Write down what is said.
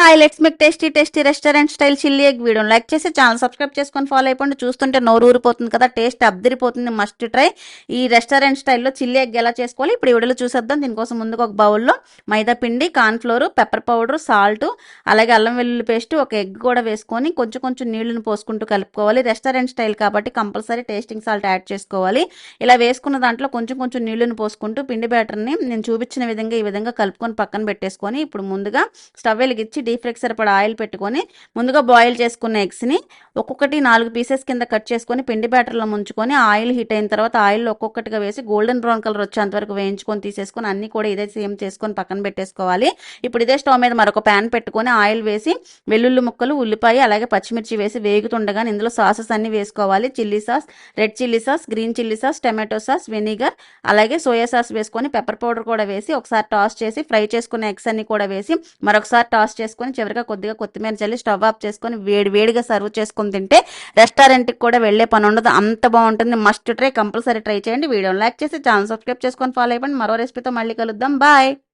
Hi let's make tasty tasty restaurant style chilli egg video like చేసి channel subscribe చేసుకొని follow అయిపోండి. చూస్తుంటే నోరు ఊరిపోతుంది కదా, టేస్ట్ అబ్దిరిపోతుంది. మస్ట్ ట్రై ఈ రెస్టారెంట్ స్టైల్లో చిల్లీ ఎగ్ ఎలా చేసుకోవాలి ఇప్పుడు ఈ వీడియోలో చూసేద్దాం. దీనికోసం ముందుగా ఒక బౌల్లో మైదా పిండి, కార్న్ఫ్లోర్, పెప్పర్ పౌడర్, సాల్ట్, అలాగే అల్లం వెల్లుల్లి పేస్ట్, ఒక ఎగ్ కూడా వేసుకొని కొంచెం కొంచెం నీళ్లను పోసుకుంటూ కలుపుకోవాలి. రెస్టారెంట్ స్టైల్ కాబట్టి కంపల్సరీ టేస్టింగ్ సాల్ట్ యాడ్ చేసుకోవాలి. ఇలా వేసుకున్న దాంట్లో కొంచెం కొంచెం నీళ్లను పోసుకుంటూ పిండి బ్యాటర్ని నేను చూపించిన విధంగా ఈ విధంగా కలుపుకొని పక్కన పెట్టేసుకొని ఇప్పుడు ముందుగా స్టవ్ వెలిగించి డీప్ ఫ్రైకి సరిపడా ఆయిల్ పెట్టుకొని ముందుగా బాయిల్ చేసుకున్న ఎగ్స్ని ఒక్కొక్కటి 4 పీసెస్ కింద కట్ చేసుకొని పిండి బ్యాటర్లో ముంచుకొని ఆయిల్ హీట్ అయిన తర్వాత ఆయిల్లో ఒక్కొక్కటిగా వేసి గోల్డెన్ బ్రౌన్ కలర్ వచ్చేంత వరకు వేయించుకొని తీసేసుకొని అన్ని కూడా ఇదే సేమ్ చేసుకొని పక్కన పెట్టేసుకోవాలి. ఇప్పుడు ఇదే స్టవ్ మీద మరొక ప్యాన్ పెట్టుకొని ఆయిల్ వేసి వెల్లుల్లి ముక్కలు, ఉల్లిపాయ, అలాగే పచ్చిమిర్చి వేసి వేగుతుండగా ఇందులో సాసెస్ అన్ని వేసుకోవాలి. Chilli sauce, red chilli sauce, green chilli sauce, tomato sauce, vinegar, అలాగే సోయా సాస్ వేసుకొని పెప్పర్ పౌడర్ కూడా వేసి ఒకసారి టాస్ చేసి ఫ్రై చేసుకున్న ఎగ్స్ అన్ని కూడా వేసి మరొకసారి టాస్ చేసుకొని చివరిగా కొద్దిగా కొత్తిమీర చల్లి స్టవ్ ఆఫ్ చేసుకొని వేడిగా సర్వ్ చేసుకొని తింటే రెస్టారెంట్కి కూడా వెళ్ళే పని ఉండదు. అంత బాగుంటుంది. మస్ట్ ట్రై, కంపల్సరీ ట్రై చేయండి. వీడియోని లైక్ చేసి ఛానల్ సబ్స్క్రైబ్ చేసుకొని ఫాలో అయిపోండి. మరో రెసిపీతో మళ్ళీ కలుద్దాం. బాయ్.